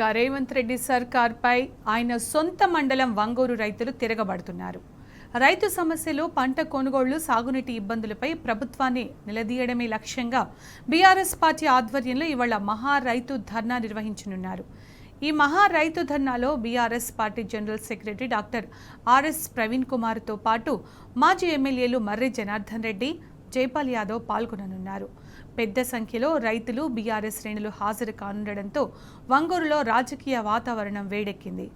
రేవంత్ రెడ్డి సర్కార్పై ఆయన సొంత మండలం వంగూరు రైతులు తిరగబడుతున్నారు. రైతు సమస్యలు, పంట కొనుగోళ్లు, సాగునీటి ఇబ్బందులపై ప్రభుత్వాన్ని నిలదీయడమే లక్ష్యంగా బీఆర్ఎస్ పార్టీ ఆధ్వర్యంలో ఇవాళ మహా రైతు ధర్నా నిర్వహించనున్నారు. ఈ మహా రైతు ధర్నాలో BRS party general secretary doctor RS Praveen కుమార్తో పాటు మాజీ ఎమ్మెల్యేలు మర్రి జనార్దన్ రెడ్డి, జైపాల్ యాదవ్ పాల్గొననున్నారు. పెద్ద సంఖ్యలో రైతులు, బీఆర్ఎస్ శ్రేణులు హాజరు కానుండడంతో వంగూరులో రాజకీయ వాతావరణం వేడెక్కింది.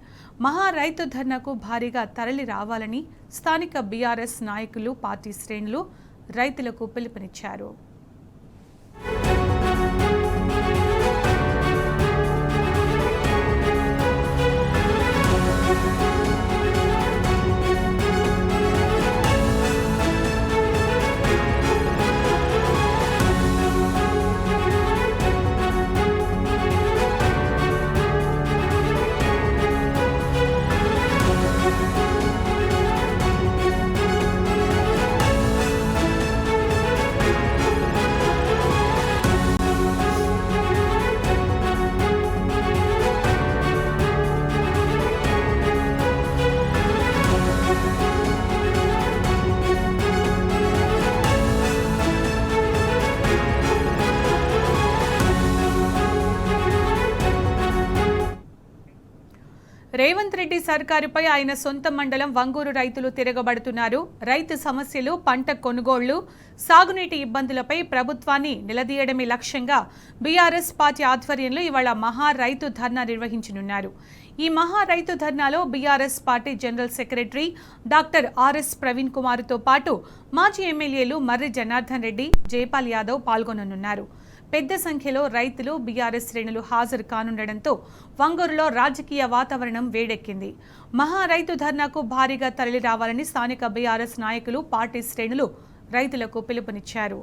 మహా రైతు ధర్నాకు భారీగా తరలి రావాలని స్థానిక బీఆర్ఎస్ నాయకులు, పార్టీ శ్రేణులు రైతులకు పిలుపునిచ్చారు. రేవంత్ రెడ్డి సర్కారుపై ఆయన సొంత మండలం వంగూరు రైతులు తిరగబడుతున్నారు. రైతు సమస్యలు, పంట కొనుగోళ్లు, సాగునీటి ఇబ్బందులపై ప్రభుత్వాన్ని నిలదీయడమే లక్ష్యంగా బీఆర్ఎస్ పార్టీ ఆధ్వర్యంలో ఇవాళ మహా రైతు ధర్నా నిర్వహించనున్నారు. ఈ మహా రైతు ధర్నాలో BRS party general secretary doctor RS Praveen కుమార్తో పాటు మాజీ ఎమ్మెల్యేలు మర్రి జనార్దన్ రెడ్డి, జైపాల్ యాదవ్ పాల్గొననున్నారు. పెద్ద సంఖ్యలో రైతులు, బీఆర్ఎస్ శ్రేణులు హాజరు కానుండడంతో వంగూరులో రాజకీయ వాతావరణం వేడెక్కింది. మహా రైతు ధర్నాకు భారీగా తరలి రావాలని స్థానిక బీఆర్ఎస్ నాయకులు, పార్టీ శ్రేణులు రైతులకు పిలుపునిచ్చారు.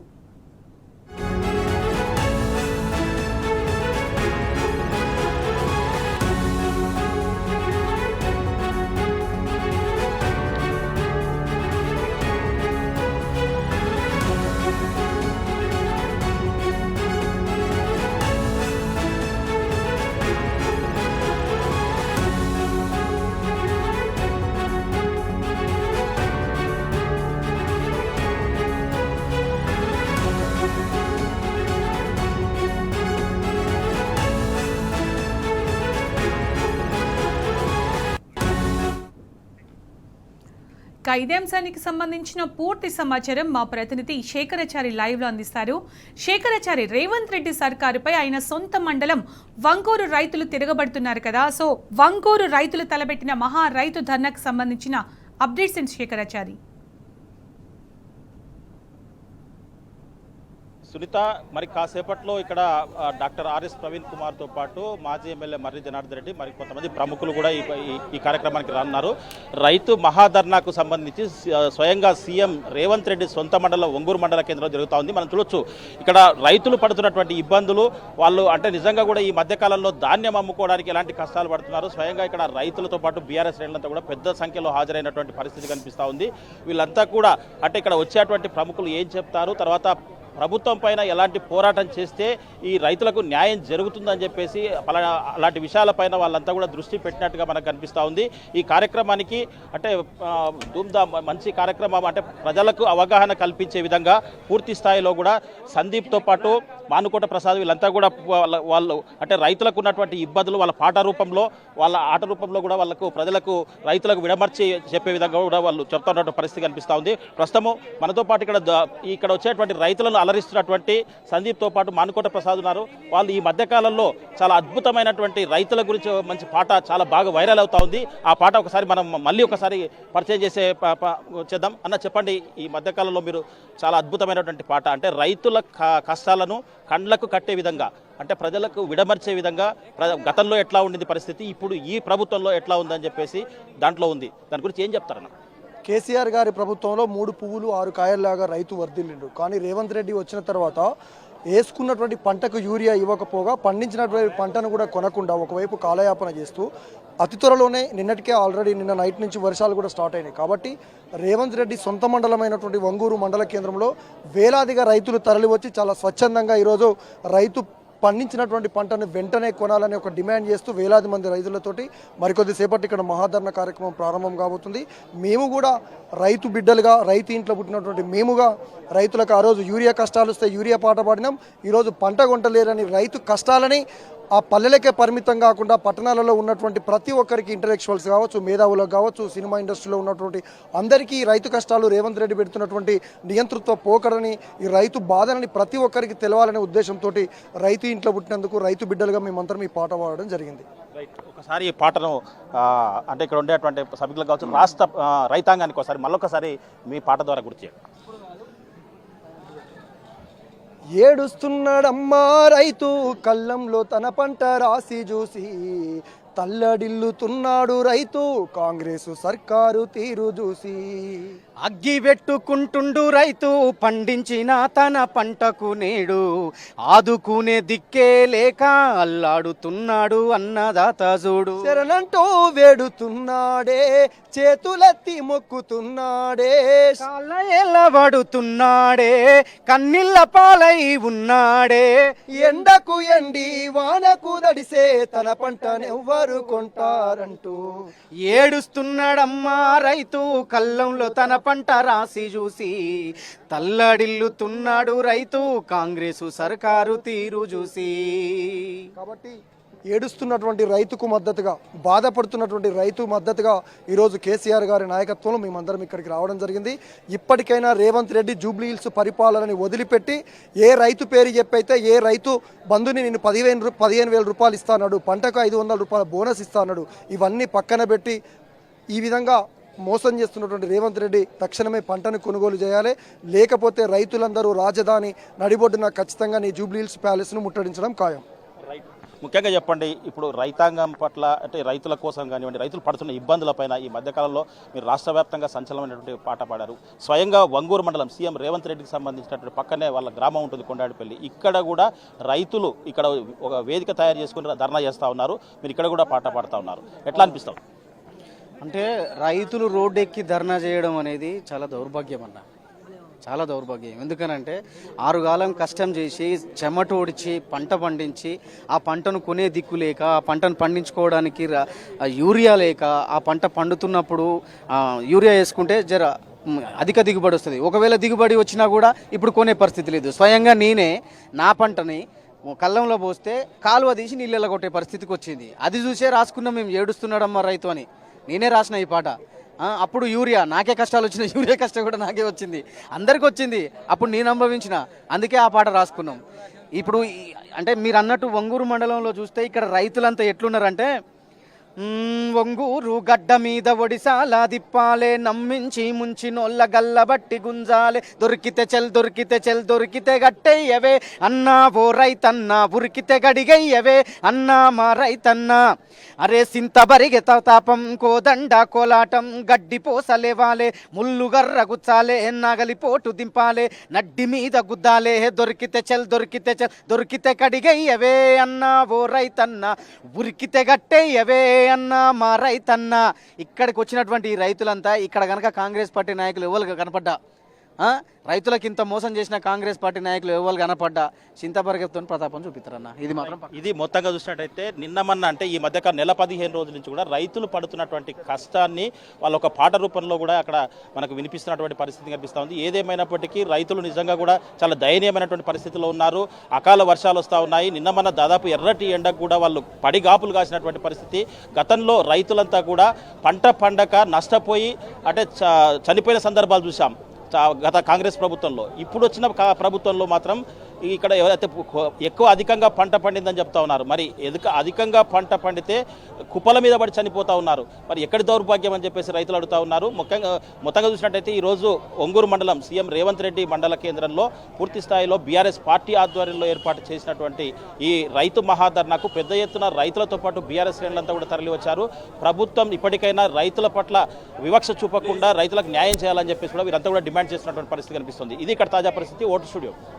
ఇదే అంశానికి సంబంధించిన పూర్తి సమాచారం మా ప్రతినిధి శేఖరాచారి లైవ్ లో అందిస్తారు. శేఖరాచారి, రేవంత్ రెడ్డి సర్కారుపై ఆయన సొంత మండలం వంగూరు రైతులు తిరగబడుతున్నారు కదా, సో వంగూరు రైతులు తలపెట్టిన మహా రైతు ధర్నాకు సంబంధించిన అప్డేట్స్ ఏంటి శేఖరాచారి? సునీత, మరి కాసేపట్లో ఇక్కడ డాక్టర్ ఆర్ఎస్ ప్రవీణ్ కుమార్తో పాటు మాజీ ఎమ్మెల్యే మర్రి జనార్దన్ రెడ్డి, మరి కొంతమంది ప్రముఖులు కూడా ఈ కార్యక్రమానికి రానున్నారు. రైతు మహాధర్నాకు సంబంధించి స్వయంగా సీఎం రేవంత్ రెడ్డి సొంత మండలం వంగూరు మండల కేంద్రంలో జరుగుతూ ఉంది. మనం చూడొచ్చు ఇక్కడ రైతులు పడుతున్నటువంటి ఇబ్బందులు, వాళ్ళు అంటే నిజంగా కూడా ఈ మధ్యకాలంలో ధాన్యం అమ్ముకోవడానికి ఎలాంటి కష్టాలు పడుతున్నారు. స్వయంగా ఇక్కడ రైతులతో పాటు బీఆర్ఎస్ శ్రేణులంతా కూడా పెద్ద సంఖ్యలో హాజరైనటువంటి పరిస్థితి కనిపిస్తూ ఉంది. వీళ్ళంతా కూడా అంటే ఇక్కడ వచ్చేటువంటి ప్రముఖులు ఏం చెప్తారు, తర్వాత ప్రభుత్వం పైన ఎలాంటి పోరాటం చేస్తే ఈ రైతులకు న్యాయం జరుగుతుందని చెప్పేసి అలాంటి విషయాలపైన వాళ్ళంతా కూడా దృష్టి పెట్టినట్టుగా మనకు కనిపిస్తూ ఉంది. ఈ కార్యక్రమానికి అంటే మంచి కార్యక్రమం, అంటే ప్రజలకు అవగాహన కల్పించే విధంగా పూర్తి స్థాయిలో కూడా సందీప్తో పాటు మానుకోట ప్రసాద్ వీళ్ళంతా కూడా వాళ్ళు అంటే రైతులకు ఉన్నటువంటి ఇబ్బందులు వాళ్ళ పాట రూపంలో, వాళ్ళ ఆట రూపంలో కూడా వాళ్ళకు ప్రజలకు, రైతులకు విడమర్చి చెప్పే విధంగా కూడా వాళ్ళు చెప్తున్నటువంటి పరిస్థితి కనిపిస్తూ ఉంది. ప్రస్తుతము మనతో పాటు ఇక్కడ వచ్చేటువంటి రైతులను అలరిస్తున్నటువంటి సందీప్తో పాటు మానుకోట ప్రసాద్ ఉన్నారు. వాళ్ళు ఈ మధ్యకాలంలో చాలా అద్భుతమైనటువంటి రైతుల గురించి మంచి పాట చాలా బాగా వైరల్ అవుతా ఉంది. ఆ పాట ఒకసారి మనం మళ్ళీ ఒకసారి పరిచయం చేద్దాం. అన్న, చెప్పండి, ఈ మధ్యకాలంలో మీరు చాలా అద్భుతమైనటువంటి పాట, అంటే రైతుల కష్టాలను కండ్లకు కట్టే విధంగా, అంటే ప్రజలకు విడమర్చే విధంగా గతంలో ఎట్లా ఉండింది పరిస్థితి, ఇప్పుడు ఈ ప్రభుత్వంలో ఎట్లా ఉందని చెప్పేసి దాంట్లో ఉంది. దాని గురించి ఏం చెప్తారన్న? కేసీఆర్ గారి ప్రభుత్వంలో 3 పువ్వులు 6 కాయల్లాగా రైతు వర్ధిల్లిండు. కానీ రేవంత్ రెడ్డి వచ్చిన తర్వాత వేసుకున్నటువంటి పంటకు యూరియా ఇవ్వకపోగా పండించినటువంటి పంటను కూడా కొనకుండా ఒకవైపు కాలయాపన చేస్తూ అతి త్వరలోనే నిన్నటికే ఆల్రెడీ నిన్న నైట్ నుంచి వర్షాలు కూడా స్టార్ట్ అయినాయి. కాబట్టి రేవంత్ రెడ్డి సొంత మండలమైనటువంటి వంగూరు మండల కేంద్రంలో వేలాదిగా రైతులు తరలివచ్చి చాలా స్వచ్ఛందంగా ఈరోజు రైతు పండించినటువంటి పంటను వెంటనే కొనాలని ఒక డిమాండ్ చేస్తూ వేలాది మంది రైతులతోటి మరికొద్ది సేపటి ఇక్కడ మహాధరణ కార్యక్రమం ప్రారంభం కాబోతుంది. మేము కూడా రైతు బిడ్డలుగా, రైతు ఇంట్లో పుట్టినటువంటి మేముగా రైతులకు ఆ రోజు యూరియా కష్టాలు వస్తే యూరియా పాట పాడినాం. ఈరోజు పంట కొంటలేరని రైతు కష్టాలని ఆ పల్లెలకే పరిమితం కాకుండా పట్టణాలలో ఉన్నటువంటి ప్రతి ఒక్కరికి ఇంటలెక్చువల్స్ కావచ్చు, మేధావులకు కావచ్చు, సినిమా ఇండస్ట్రీలో ఉన్నటువంటి అందరికీ రైతు కష్టాలు, రేవంత్ రెడ్డి పెడుతున్నటువంటి నియంతృత్వ పోకడని, ఈ రైతు బాధలని ప్రతి ఒక్కరికి తెలవాలనే ఉద్దేశంతో రైతు ఇంట్లో పుట్టినందుకు రైతు బిడ్డలుగా మేమందరం ఈ పాట పాడడం జరిగింది. ఒకసారి ఈ పాటను అంటే ఇక్కడ ఉండేటువంటి సభ్యులకు కావచ్చు, రాష్ట్ర రైతాంగానికి ఒకసారి మళ్ళొకసారి మీ పాట ద్వారా గుర్తు చేయండి. ఏడుస్తున్నాడమ్మా రైతు కళ్ళంలో తన పంట రాసి చూసి, తల్లడిల్లుతున్నాడు రైతు కాంగ్రెసు సర్కారు తీరు చూసి. అగ్గి పెట్టుకుంటుండు రైతు పండించిన తన పంటకు నేడు ఆదుకునే దిక్కే లేక అల్లాడుతున్నాడు అన్నదాత చూడు. శరణంటూ వేడుతున్నాడే, చేతులెత్తి మొక్కుతున్నాడే, కాళ్ళ ఎల్లబడుతున్నాడే, కన్నీళ్ళ పాలై ఉన్నాడే. ఎండకు ఎండి వానకు దడిసే తన పంటనెవ్వరు కొంటారంటూ ఏడుస్తున్నాడమ్మా రైతు కళ్ళంలో తన పంట రాసి చూసి, తల్లడిల్లుతున్నాడు రైతు కాంగ్రెసు సర్కారు తీరు చూసి. కాబట్టి ఏడుస్తున్నటువంటి రైతుకు మద్దతుగా, బాధపడుతున్నటువంటి రైతు మద్దతుగా ఈరోజు కేసీఆర్ గారి నాయకత్వంలో మేమందరం ఇక్కడికి రావడం జరిగింది. ఇప్పటికైనా రేవంత్ రెడ్డి జూబ్లీ హిల్స్ పరిపాలనని వదిలిపెట్టి, ఏ రైతు పేరు చెప్పైతే ఏ రైతు బంధుని నేను 15,000 రూపాయలు ఇస్తాడు, పంటకు 500 రూపాయల బోనస్ ఇస్తాడు, ఇవన్నీ పక్కన పెట్టి ఈ విధంగా మోసం చేస్తున్నటువంటి రేవంత్ రెడ్డి తక్షణమే పంటను కొనుగోలు చేయాలి. లేకపోతే రైతులందరూ రాజధాని నడిబొడ్డున ఖచ్చితంగా నీ జూబ్లీ హిల్స్ ప్యాలెస్ను ముట్టడించడం ఖాయం. ముఖ్యంగా చెప్పండి, ఇప్పుడు రైతాంగం పట్ల అంటే రైతుల కోసం కానివ్వండి, రైతులు పడుతున్న ఇబ్బందులపైన ఈ మధ్యకాలంలో మీరు రాష్ట్ర వ్యాప్తంగా సంచలనమైనటువంటి పాట పాడారు. స్వయంగా వంగూరు మండలం సీఎం రేవంత్ రెడ్డికి సంబంధించినటువంటి పక్కనే వాళ్ళ గ్రామం ఉంటుంది కొండాడిపల్లి, ఇక్కడ కూడా రైతులు ఇక్కడ ఒక వేదిక తయారు చేసుకుని ధర్నా చేస్తూ ఉన్నారు. మీరు ఇక్కడ కూడా పాట పాడుతూ ఉన్నారు, ఎట్లా అనిపిస్తాం? అంటే రైతులు రోడ్డు ఎక్కి ధర్నా చేయడం అనేది చాలా దౌర్భాగ్యం అన్న, చాలా దౌర్భాగ్యం. ఎందుకనంటే 6 కాలం కష్టం చేసి చెమట ఓడిచి పంట పండించి ఆ పంటను కొనే దిక్కు లేక, ఆ పంటను పండించుకోవడానికి యూరియా లేక, ఆ పంట పండుతున్నప్పుడు యూరియా వేసుకుంటే జర అధిక దిగుబడి వస్తుంది. ఒకవేళ దిగుబడి వచ్చినా కూడా ఇప్పుడు కొనే పరిస్థితి లేదు. స్వయంగా నేనే నా పంటని కళ్ళంలో పోస్తే కాలువ తీసి నీళ్ళలో కొట్టే పరిస్థితికి వచ్చింది. అది చూసే రాసుకున్నాం మేము, ఏడుస్తున్నాడమ్మా రైతు అని. నేనే రాసిన ఈ పాట. అప్పుడు యూరియా నాకే కష్టాలు వచ్చినాయి, యూరియా కష్టం కూడా నాకే వచ్చింది, అందరికి వచ్చింది. అప్పుడు నేను అనుభవించిన, అందుకే ఆ పాట రాసుకున్నాం. ఇప్పుడు అంటే మీరు అన్నట్టు వంగూరు మండలంలో చూస్తే ఇక్కడ రైతులంతా ఎట్లున్నారంటే, వంగూరు గడ్డ మీద ఒడిసాల దిప్పాలే, నమ్మించి ముంచి నొల్ల గల్లబట్టి గుంజాలే, దొరికితే చెల్ దొరికితే చెల్ దొరికితే గట్టెయ్యవే అన్నా ఓ రైతన్నా, ఉరికితే గడిగయ్యవే అన్నా మా రైతన్నా. అరే సింత బరిగె తాపం కోదండ కోలాటం, గడ్డి పోసలేవాలే, ముల్లుగర్ర గుచ్చాలే, నగలి పోటు దింపాలే, నడ్డి మీద గుద్దాలే, దొరికితే చెల్ దొరికితే చెల్ దొరికితే కడిగయ్యవే అన్నా ఓ రైతన్నా, ఉరికితే గట్టెయ్యవే అన్నా మా రైతన్నా. ఇక్కడికి వచ్చినటువంటి ఈ రైతులంతా ఇక్కడ కనుక కాంగ్రెస్ పార్టీ నాయకులు ఎవరు కనపడ్డా, రైతులకు ఇంత మోసం చేసిన కాంగ్రెస్ పార్టీ నాయకులు ఎవరు కనపడ్డా చింతపరిగెత్తో ప్రతాపం చూపిస్తారన్న. ఇది మాత్రం ఇది మొత్తంగా చూసినట్టయితే నిన్నమన్నా అంటే ఈ మధ్య నెల 15 రోజుల నుంచి కూడా రైతులు పడుతున్నటువంటి కష్టాన్ని వాళ్ళ ఒక పాట రూపంలో కూడా అక్కడ మనకు వినిపిస్తున్నటువంటి పరిస్థితి కనిపిస్తూ ఉంది. ఏదేమైనప్పటికీ రైతులు నిజంగా కూడా చాలా దయనీయమైనటువంటి పరిస్థితిలో ఉన్నారు. అకాల వర్షాలు వస్తూ ఉన్నాయి. నిన్నమన్నా దాదాపు ఎర్రటి ఎండకు కూడా వాళ్ళు పడిగాపులు కాసినటువంటి పరిస్థితి. గతంలో రైతులంతా కూడా పంట పండక నష్టపోయి అంటే చనిపోయిన సందర్భాలు చూసాం గత కాంగ్రెస్ ప్రభుత్వంలో. ఇప్పుడు వచ్చిన ప్రభుత్వంలో మాత్రం ఇక్కడ ఎవరైతే ఎక్కువ అధికంగా పంట పండిందని చెప్తా ఉన్నారు. మరి అధికంగా పంట పండితే కుప్పల మీద పడి చనిపోతూ ఉన్నారు. మరి ఎక్కడి దౌర్భాగ్యం అని చెప్పేసి రైతులు అడుగుతూ ఉన్నారు. మొత్తంగా చూసినట్టయితే ఈరోజు ఒంగూరు మండలం సీఎం రేవంత్ రెడ్డి మండల కేంద్రంలో పూర్తి స్థాయిలో బీఆర్ఎస్ పార్టీ ఆధ్వర్యంలో ఏర్పాటు చేసినటువంటి ఈ రైతు మహాధర్నాకు పెద్ద ఎత్తున రైతులతో పాటు బీఆర్ఎస్ శ్రేణులంతా కూడా తరలి వచ్చారు. ప్రభుత్వం ఇప్పటికైనా రైతుల పట్ల వివక్ష చూపకుండా రైతులకు న్యాయం చేయాలని చెప్పేసి కూడా వీరంతా కూడా డిమాండ్ చేస్తున్నటువంటి పరిస్థితి కనిపిస్తుంది. ఇది ఇక్కడ తాజా పరిస్థితి. Vote studio.